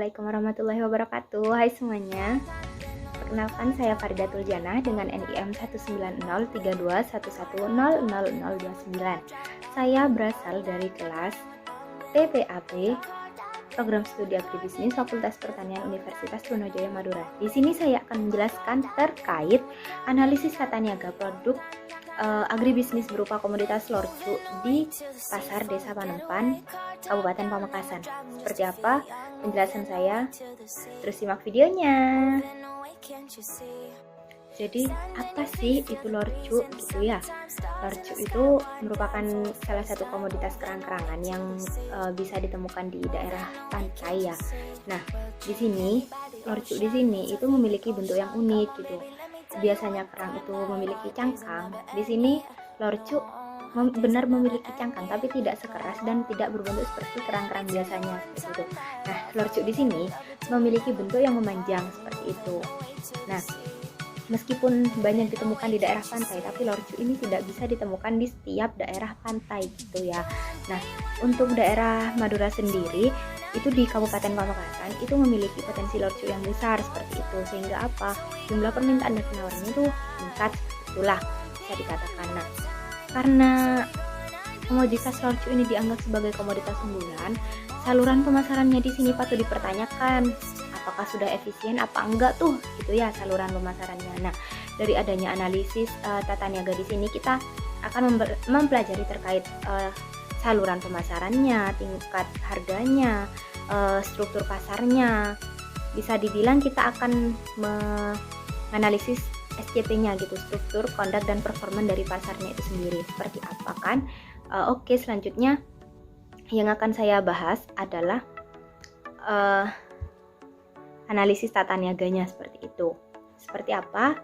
Assalamualaikum warahmatullahi wabarakatuh. Hai semuanya. Perkenalkan, saya Faridatul Janah dengan NIM 1903211000029. Saya berasal dari kelas TPAP, Program Studi Agribisnis Fakultas Pertanian Universitas Trunojoyo Madura. Di sini saya akan menjelaskan terkait analisis tata niaga produk agribisnis berupa komoditas lorcu di Pasar Desa Panempan, Kabupaten Pamekasan. Seperti apa penjelasan saya? Terus simak videonya. Jadi apa sih itu lorcu gitu ya? Lorcu itu merupakan salah satu komoditas kerang-kerangan yang bisa ditemukan di daerah pantai ya. Nah, di sini lorcu di sini itu memiliki bentuk yang unik gitu. Biasanya kerang itu memiliki cangkang. Di sini lorcu benar memiliki cangkang, tapi tidak sekeras dan tidak berbentuk seperti kerang-kerang biasanya seperti itu. Nah, lorcu di sini memiliki bentuk yang memanjang seperti itu. Nah, meskipun banyak ditemukan di daerah pantai, tapi lorcu ini tidak bisa ditemukan di setiap daerah pantai gitu ya. Nah, untuk daerah Madura sendiri, itu di Kabupaten Pamekasan itu memiliki potensi lorcu yang besar seperti itu, sehingga apa? Jumlah permintaan dan penawaran itu meningkat, itulah bisa dikatakan. Nah, karena komoditas lorcu ini dianggap sebagai komoditas unggulan, saluran pemasarannya di sini patut dipertanyakan. Apakah sudah efisien apa enggak tuh gitu ya saluran pemasarannya. Nah, dari adanya analisis tata niaga di sini kita akan mempelajari terkait saluran pemasarannya, tingkat harganya, struktur pasarnya. Bisa dibilang kita akan menganalisis SCP-nya gitu, struktur, kondak, dan performa dari pasarnya itu sendiri seperti apa kan. Oke, selanjutnya yang akan saya bahas adalah analisis tata niaganya seperti itu. Seperti apa?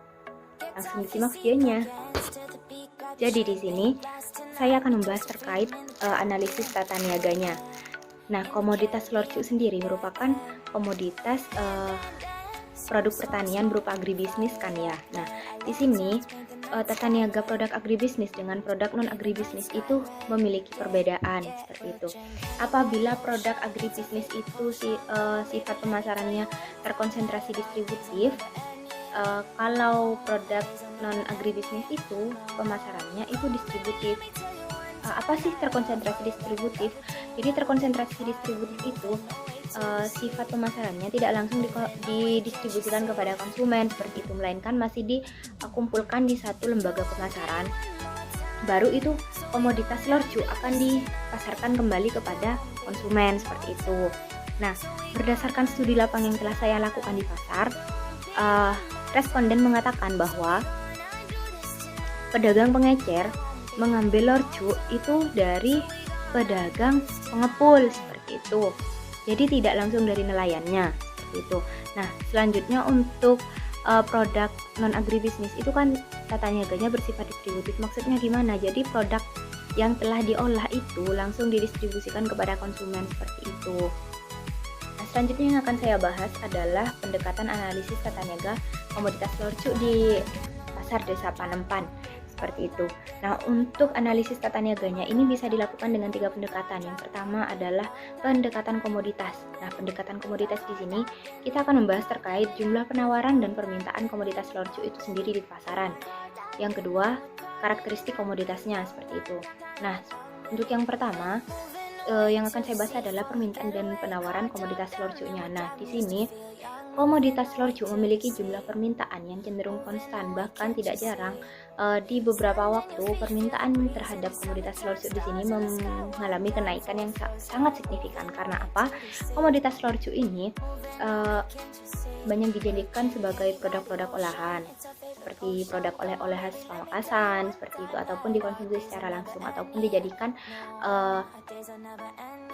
Langsung disimak videonya. Jadi di sini saya akan membahas terkait analisis tata niaganya. Nah, komoditas lorcu sendiri merupakan komoditas produk pertanian berupa agribisnis kan ya. Nah, di sini tata niaga produk agribisnis dengan produk non agribisnis itu memiliki perbedaan seperti itu. Apabila produk agribisnis itu sifat pemasarannya terkonsentrasi distributif, kalau produk non agribisnis itu pemasarannya itu distributif. Apa sih terkonsentrasi distributif? Jadi terkonsentrasi distributif itu sifat pemasarannya tidak langsung didistribusikan kepada konsumen seperti itu, melainkan masih dikumpulkan di satu lembaga pemasaran. Baru itu komoditas lorcu akan dipasarkan kembali kepada konsumen seperti itu. Nah, berdasarkan studi lapang yang telah saya lakukan di pasar, responden mengatakan bahwa pedagang pengecer mengambil lorcu itu dari pedagang pengepul seperti itu. Jadi tidak langsung dari nelayannya seperti itu. Nah, selanjutnya untuk produk non agribisnis itu kan tata niaganya bersifat distributif. Maksudnya gimana? Jadi produk yang telah diolah itu langsung didistribusikan kepada konsumen seperti itu. Nah, selanjutnya yang akan saya bahas adalah pendekatan analisis tata niaga komoditas lorcu di Pasar Desa Panempan seperti itu. Nah, untuk analisis tata niaganya ini bisa dilakukan dengan 3 pendekatan. Yang pertama adalah pendekatan komoditas. Nah, pendekatan komoditas di sini kita akan membahas terkait jumlah penawaran dan permintaan komoditas lorcu itu sendiri di pasaran. Yang kedua, karakteristik komoditasnya seperti itu. Nah, untuk yang pertama yang akan saya bahas adalah permintaan dan penawaran komoditas lorcunya. Nah, di sini komoditas lorcu memiliki jumlah permintaan yang cenderung konstan, bahkan tidak jarang di beberapa waktu permintaan terhadap komoditas lorcu di sini mengalami kenaikan yang sangat signifikan. Karena apa? Komoditas lorcu ini banyak dijadikan sebagai produk-produk olahan, seperti produk oleh-oleh khas Pamekasan seperti itu, ataupun dikonsumsi secara langsung, ataupun dijadikan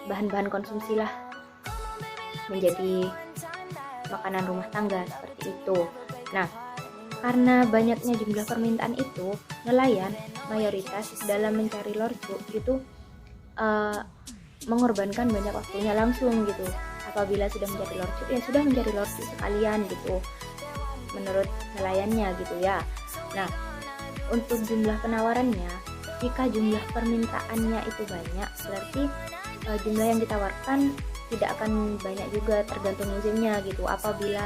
bahan-bahan konsumsi lah menjadi makanan rumah tangga seperti itu. Nah, karena banyaknya jumlah permintaan itu, nelayan mayoritas dalam mencari lorcu itu mengorbankan banyak waktunya langsung gitu. Apabila sudah mencari lorcu, ya sudah mencari lorcu sekalian gitu, menurut nelayannya gitu ya. Nah, untuk jumlah penawarannya, jika jumlah permintaannya itu banyak, berarti jumlah yang ditawarkan tidak akan banyak juga, tergantung musimnya gitu. Apabila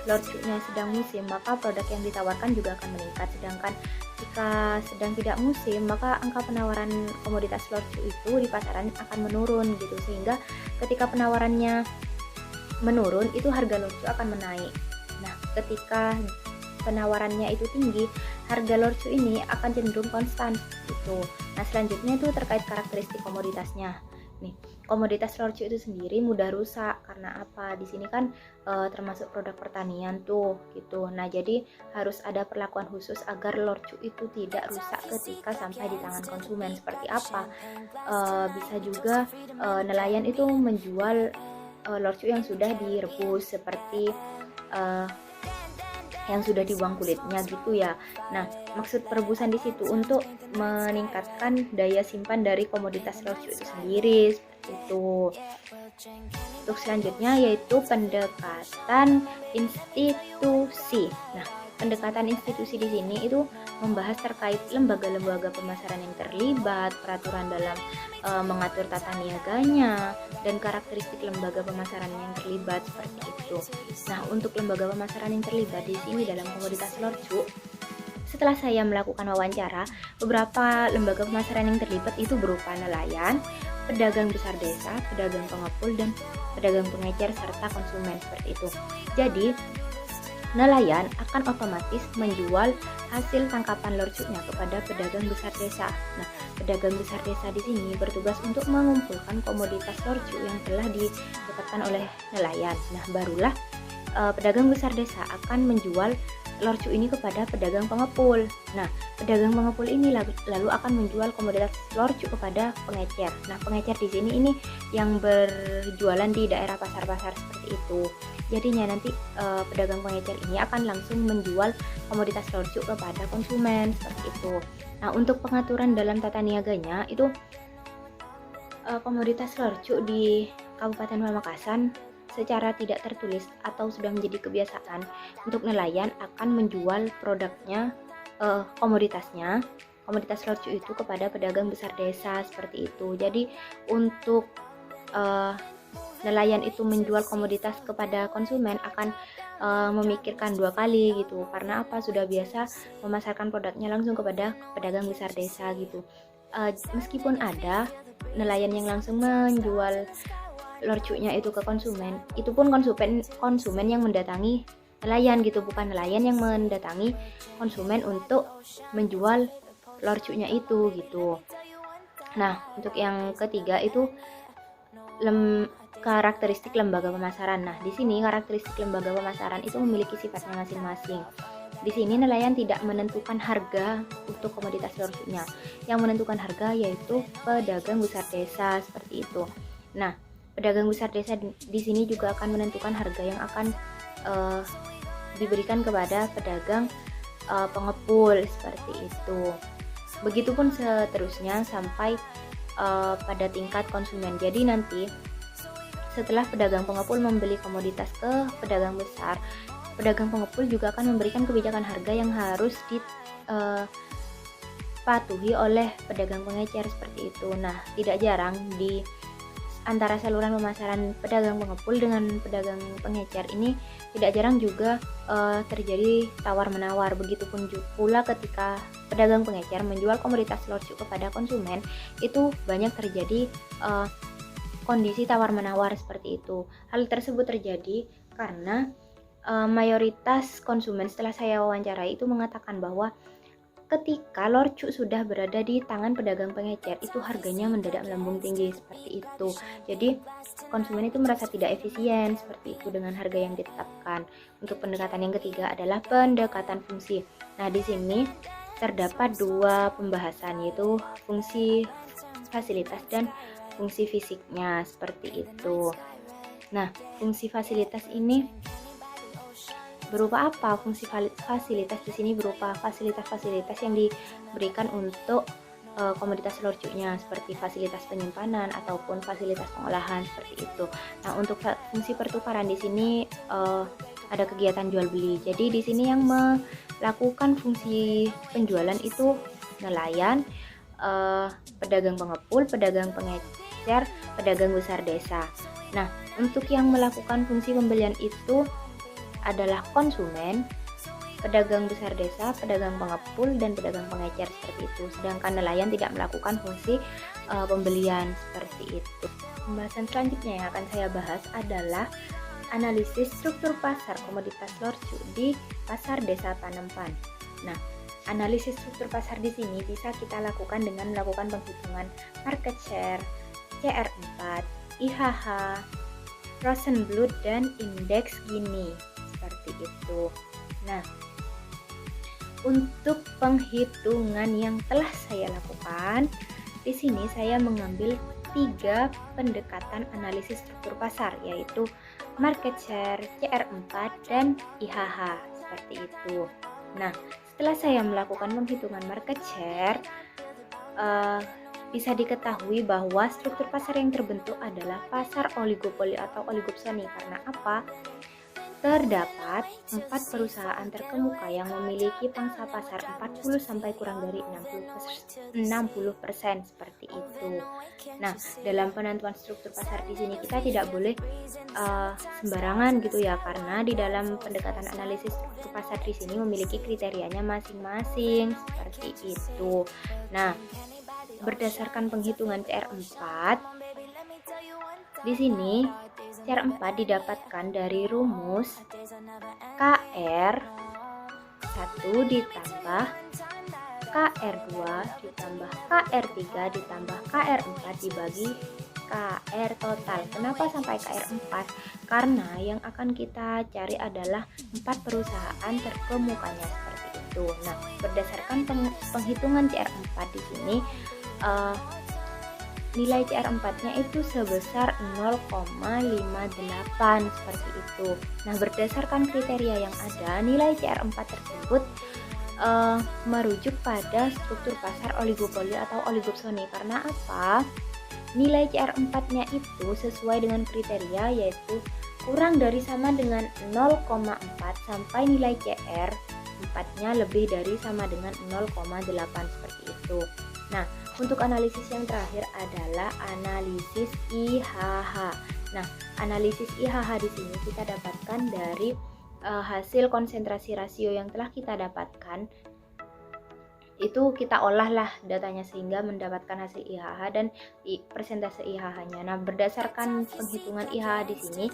lorcuknya sedang musim, maka produk yang ditawarkan juga akan meningkat. Sedangkan jika sedang tidak musim, maka angka penawaran komoditas lorcuk itu di pasaran akan menurun gitu, sehingga ketika penawarannya menurun itu harga lorcuk akan menaik. Nah, ketika penawarannya itu tinggi, harga lorcuk ini akan cenderung konstan gitu. Nah, selanjutnya itu terkait karakteristik komoditasnya. Nih, komoditas lorcuk itu sendiri mudah rusak karena apa? Di sini kan termasuk produk pertanian tuh gitu. Nah, jadi harus ada perlakuan khusus agar lorcuk itu tidak rusak ketika sampai di tangan konsumen. Seperti apa? Bisa juga nelayan itu menjual lorcuk yang sudah direbus, seperti yang sudah dibuang kulitnya gitu ya. Nah, maksud perebusan di situ untuk meningkatkan daya simpan dari komoditas lorcuk itu sendiri, seperti itu. Untuk selanjutnya yaitu pendekatan institusi. Nah, pendekatan institusi di sini itu membahas terkait lembaga-lembaga pemasaran yang terlibat, peraturan dalam mengatur tata niaganya, dan karakteristik lembaga pemasaran yang terlibat, seperti itu. Nah, untuk lembaga pemasaran yang terlibat di sini dalam komoditas lorcuk, setelah saya melakukan wawancara, beberapa lembaga pemasaran yang terlibat itu berupa nelayan, pedagang besar desa, pedagang pengepul, dan pedagang pengecer, serta konsumen, seperti itu. Jadi, nelayan akan otomatis menjual hasil tangkapan lorcuknya kepada pedagang besar desa. Nah, pedagang besar desa di sini bertugas untuk mengumpulkan komoditas lorcuk yang telah didapatkan oleh nelayan. Nah, barulah pedagang besar desa akan menjual lorcuk ini kepada pedagang pengepul. Nah, pedagang pengepul ini lalu akan menjual komoditas lorcuk kepada pengecer. Nah, pengecer di sini ini yang berjualan di daerah pasar-pasar seperti itu. Jadinya nanti pedagang pengecer ini akan langsung menjual komoditas lorcuk kepada konsumen, seperti itu. Nah, untuk pengaturan dalam tata niaganya itu komoditas lorcuk di Kabupaten Pamekasan secara tidak tertulis atau sudah menjadi kebiasaan untuk nelayan akan menjual produknya, komoditas lorcuk itu kepada pedagang besar desa, seperti itu. Jadi untuk nelayan itu menjual komoditas kepada konsumen akan memikirkan dua kali gitu, karena apa? Sudah biasa memasarkan produknya langsung kepada pedagang besar desa gitu. Meskipun ada nelayan yang langsung menjual lorcuknya itu ke konsumen, itu pun konsumen yang mendatangi nelayan gitu, bukan nelayan yang mendatangi konsumen untuk menjual lorcuknya itu gitu. Nah, untuk yang ketiga itu karakteristik lembaga pemasaran. Nah, di sini karakteristik lembaga pemasaran itu memiliki sifatnya masing-masing. Di sini nelayan tidak menentukan harga untuk komoditas lorcuknya. Yang menentukan harga yaitu pedagang besar desa, seperti itu. Nah, pedagang besar desa di sini juga akan menentukan harga yang akan diberikan kepada pedagang pengepul, seperti itu. Begitupun seterusnya sampai pada tingkat konsumen. Jadi nanti setelah pedagang pengepul membeli komoditas ke pedagang besar, pedagang pengepul juga akan memberikan kebijakan harga yang harus dipatuhi oleh pedagang pengecer, seperti itu. Nah, tidak jarang di antara saluran pemasaran pedagang pengepul dengan pedagang pengecer ini tidak jarang juga terjadi tawar-menawar. Begitupun pula ketika pedagang pengecer menjual komoditas lorcuk kepada konsumen, itu banyak terjadi kondisi tawar-menawar, seperti itu. Hal tersebut terjadi karena mayoritas konsumen setelah saya wawancarai itu mengatakan bahwa ketika lorcuk sudah berada di tangan pedagang pengecer, itu harganya mendadak melambung tinggi, seperti itu. Jadi konsumen itu merasa tidak efisien, seperti itu, dengan harga yang ditetapkan. Untuk pendekatan yang ketiga adalah pendekatan fungsi. Nah, di sini terdapat dua pembahasan, yaitu fungsi fasilitas dan fungsi fisiknya, seperti itu. Nah, fungsi fasilitas ini berupa apa? Fungsi fasilitas di sini berupa fasilitas-fasilitas yang diberikan untuk komoditas lorcuknya, seperti fasilitas penyimpanan ataupun fasilitas pengolahan, seperti itu. Nah, untuk fungsi pertukaran di sini ada kegiatan jual beli. Jadi di sini yang melakukan fungsi penjualan itu nelayan, pedagang pengepul, pedagang pengecer, pedagang besar desa. Nah, untuk yang melakukan fungsi pembelian itu adalah konsumen, pedagang besar desa, pedagang pengepul, dan pedagang pengecer seperti itu. Sedangkan nelayan tidak melakukan fungsi pembelian seperti itu. Pembahasan selanjutnya yang akan saya bahas adalah analisis struktur pasar komoditas lorcu di pasar desa Panempan. Nah, analisis struktur pasar di sini bisa kita lakukan dengan melakukan penghitungan market share, CR4, IHH, Rosenbluth, dan indeks Gini seperti itu. Nah, untuk penghitungan yang telah saya lakukan, di sini saya mengambil 3 pendekatan analisis struktur pasar, yaitu market share, CR4, dan IHH seperti itu. Nah, setelah saya melakukan penghitungan market share, bisa diketahui bahwa struktur pasar yang terbentuk adalah pasar oligopoli atau oligopsoni. Karena apa? Terdapat 4 perusahaan terkemuka yang memiliki pangsa pasar 40 sampai kurang dari 60% seperti itu. Nah, dalam penentuan struktur pasar di sini kita tidak boleh sembarangan gitu ya, karena di dalam pendekatan analisis struktur pasar di sini memiliki kriterianya masing-masing seperti itu. Nah, berdasarkan penghitungan CR4, di sini CR4 didapatkan dari rumus KR1 ditambah KR2 ditambah KR3 ditambah KR4 dibagi KR total. Kenapa sampai KR4? Karena yang akan kita cari adalah 4 perusahaan terkemukanya seperti itu. Nah, berdasarkan penghitungan CR4 di sini, nilai CR4-nya itu sebesar 0,58 seperti itu. Nah, berdasarkan kriteria yang ada, nilai CR4 tersebut merujuk pada struktur pasar oligopoli atau oligopsoni. Karena apa? Nilai CR4-nya itu sesuai dengan kriteria, yaitu kurang dari sama dengan 0,4 sampai nilai CR4-nya lebih dari sama dengan 0,8 seperti itu. Nah, untuk analisis yang terakhir adalah analisis IHH. Nah, analisis IHH di sini kita dapatkan dari hasil konsentrasi rasio yang telah kita dapatkan. Itu kita olahlah datanya sehingga mendapatkan hasil IHH dan persentase IHH-nya. Nah, berdasarkan penghitungan IHH di sini,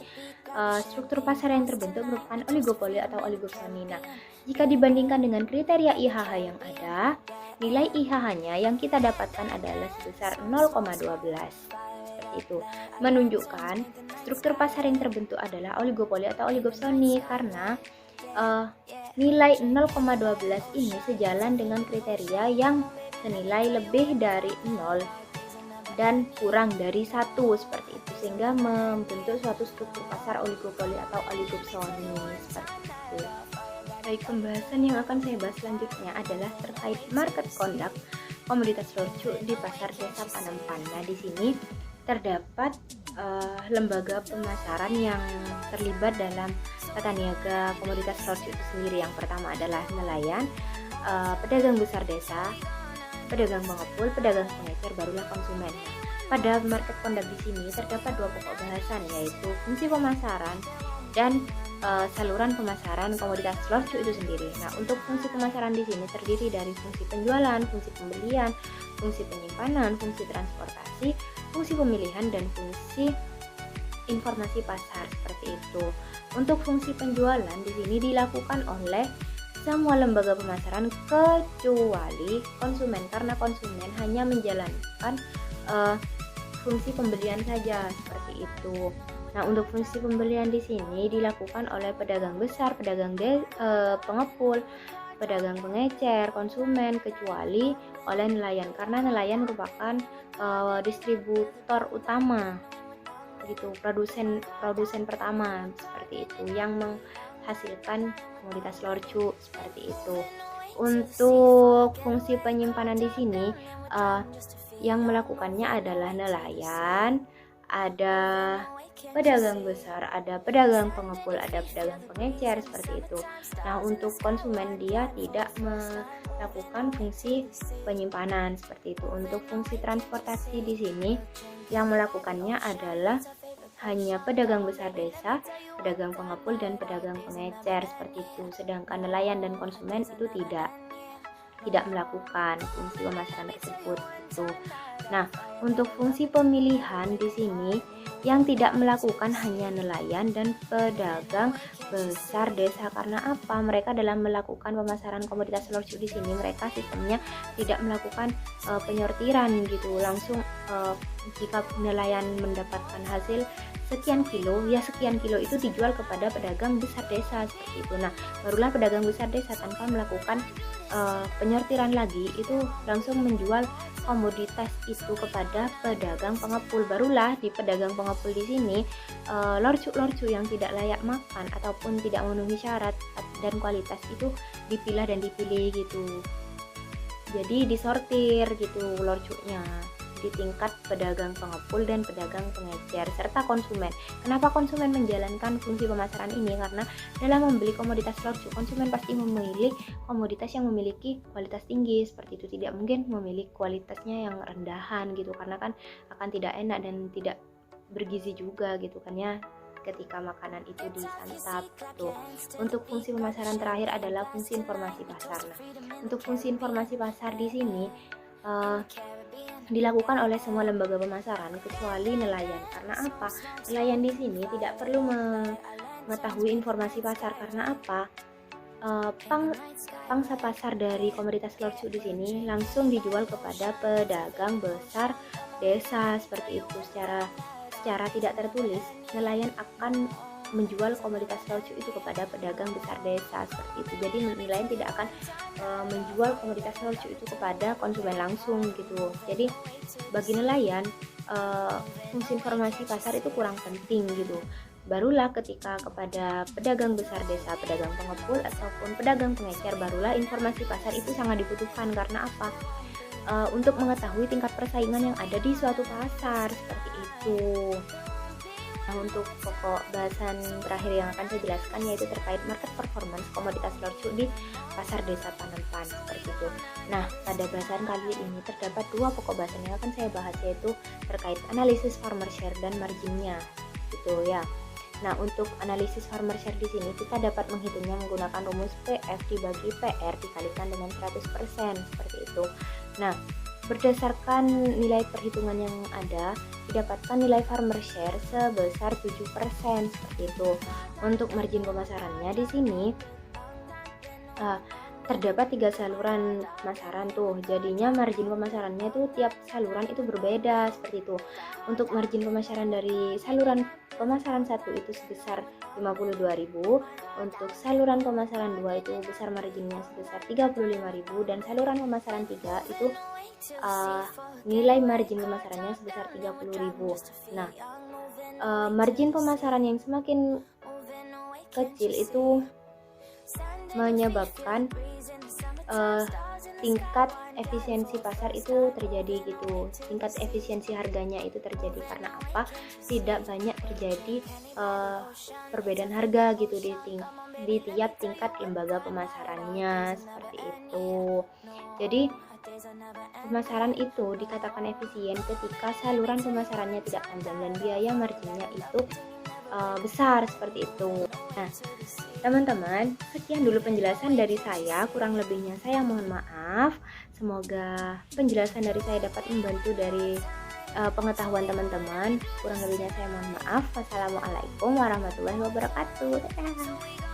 struktur pasar yang terbentuk merupakan oligopoli atau oligopsoni. Nah, jika dibandingkan dengan kriteria IHH yang ada, nilai IHH-nya yang kita dapatkan adalah sebesar 0,12. Seperti itu. Menunjukkan struktur pasar yang terbentuk adalah oligopoli atau oligopsoni karena nilai 0,12 ini sejalan dengan kriteria yang senilai lebih dari 0 dan kurang dari 1 seperti itu, sehingga membentuk suatu struktur pasar oligopoli atau oligopsoni seperti itu. Baik, pembahasan yang akan saya bahas selanjutnya adalah terkait market conduct komoditas lorcu di pasar desa Panempan. Nah, di sini terdapat lembaga pemasaran yang terlibat dalam tata niaga komoditas lorcu itu sendiri. Yang pertama adalah nelayan, pedagang besar desa, pedagang pengepul, pedagang pengecer, barulah konsumen. Pada market conduct di sini terdapat 2 pokok bahasan, yaitu fungsi pemasaran dan saluran pemasaran komoditas lorcu itu sendiri. Nah, untuk fungsi pemasaran di sini terdiri dari fungsi penjualan, fungsi pembelian, fungsi penyimpanan, fungsi transportasi, fungsi pemilihan, dan fungsi informasi pasar seperti itu. Untuk fungsi penjualan di sini dilakukan oleh semua lembaga pemasaran kecuali konsumen, karena konsumen hanya menjalankan fungsi pembelian saja seperti itu. Nah, untuk fungsi pembelian di sini dilakukan oleh pedagang besar, pedagang pengepul, pedagang pengecer, konsumen, kecuali oleh nelayan, karena nelayan merupakan distributor utama, gitu, produsen pertama seperti itu yang menghasilkan komoditas lorcu seperti itu. Untuk fungsi penyimpanan di sini yang melakukannya adalah nelayan, ada pedagang besar, ada pedagang pengepul, ada pedagang pengecer seperti itu. Nah, untuk konsumen dia tidak melakukan fungsi penyimpanan seperti itu. Untuk fungsi transportasi di sini yang melakukannya adalah hanya pedagang besar desa, pedagang pengepul, dan pedagang pengecer seperti itu. Sedangkan nelayan dan konsumen itu tidak melakukan fungsi pemasaran tersebut gitu. Nah, untuk fungsi pemilihan di sini yang tidak melakukan hanya nelayan dan pedagang besar desa. Karena apa? Mereka dalam melakukan pemasaran komoditas lorcu di sini mereka sistemnya tidak melakukan penyortiran gitu. Langsung jika nelayan mendapatkan hasil sekian kilo, ya sekian kilo itu dijual kepada pedagang besar desa seperti itu. Nah, barulah pedagang besar desa tanpa melakukan penyortiran lagi itu langsung menjual komoditas itu kepada pedagang pengepul. Barulah di pedagang pengepul di sini lorcu-lorcu yang tidak layak makan ataupun tidak memenuhi syarat dan kualitas itu dipilah dan dipilih gitu. Jadi disortir gitu lorcunya di tingkat pedagang pengepul dan pedagang pengecer serta konsumen. Kenapa konsumen menjalankan fungsi pemasaran ini? Karena dalam membeli komoditas lorcu, konsumen pasti memilih komoditas yang memiliki kualitas tinggi. Seperti itu, tidak mungkin memilih kualitasnya yang rendahan gitu, karena kan akan tidak enak dan tidak bergizi juga gitu kan ya ketika makanan itu disantap gitu. Untuk fungsi pemasaran terakhir adalah fungsi informasi pasar. Nah, untuk fungsi informasi pasar di sini dilakukan oleh semua lembaga pemasaran kecuali nelayan. Karena apa? Nelayan di sini tidak perlu mengetahui informasi pasar. Karena apa? Pangsa pasar dari komoditas lorcu di sini langsung dijual kepada pedagang besar desa seperti itu. Secara tidak tertulis, nelayan akan menjual komoditas lorcu itu kepada pedagang besar desa seperti itu. Jadi nelayan tidak akan menjual komoditas lorcu itu kepada konsumen langsung gitu. Jadi bagi nelayan fungsi informasi pasar itu kurang penting gitu. Barulah ketika kepada pedagang besar desa, pedagang pengepul ataupun pedagang pengecer, barulah informasi pasar itu sangat dibutuhkan. Karena apa? Untuk mengetahui tingkat persaingan yang ada di suatu pasar seperti itu. Nah, untuk pokok bahasan terakhir yang akan saya jelaskan yaitu terkait market performance komoditas lorcu di pasar desa Panampan seperti itu. Nah, pada bahasan kali ini terdapat dua pokok bahasan yang akan saya bahas, yaitu terkait analisis farmer share dan marginnya gitu ya. Nah, untuk analisis farmer share di sini kita dapat menghitungnya menggunakan rumus PF dibagi PR dikalikan dengan 100% seperti itu. Nah, berdasarkan nilai perhitungan yang ada, didapatkan nilai farmer share sebesar 7% seperti itu. Untuk margin pemasarannya di sini terdapat 3 saluran pemasaran tuh. Jadinya margin pemasarannya tuh tiap saluran itu berbeda seperti itu. Untuk margin pemasaran dari saluran pemasaran 1 itu sebesar 52.000, untuk saluran pemasaran 2 itu besar marginnya sebesar 35.000, dan saluran pemasaran 3 itu nilai margin pemasarannya sebesar 30.000. Nah, margin pemasaran yang semakin kecil itu menyebabkan tingkat efisiensi pasar itu terjadi gitu. Tingkat efisiensi harganya itu terjadi karena apa? Tidak banyak terjadi perbedaan harga gitu di tiap tingkat lembaga pemasarannya seperti itu. Jadi pemasaran itu dikatakan efisien ketika saluran pemasarannya tidak panjang dan biaya marginnya itu besar seperti itu. Nah, teman-teman, sekian dulu penjelasan dari saya. Kurang lebihnya saya mohon maaf. Semoga penjelasan dari saya dapat membantu dari pengetahuan teman-teman. Kurang lebihnya saya mohon maaf. Wassalamualaikum warahmatullahi wabarakatuh. Dadah.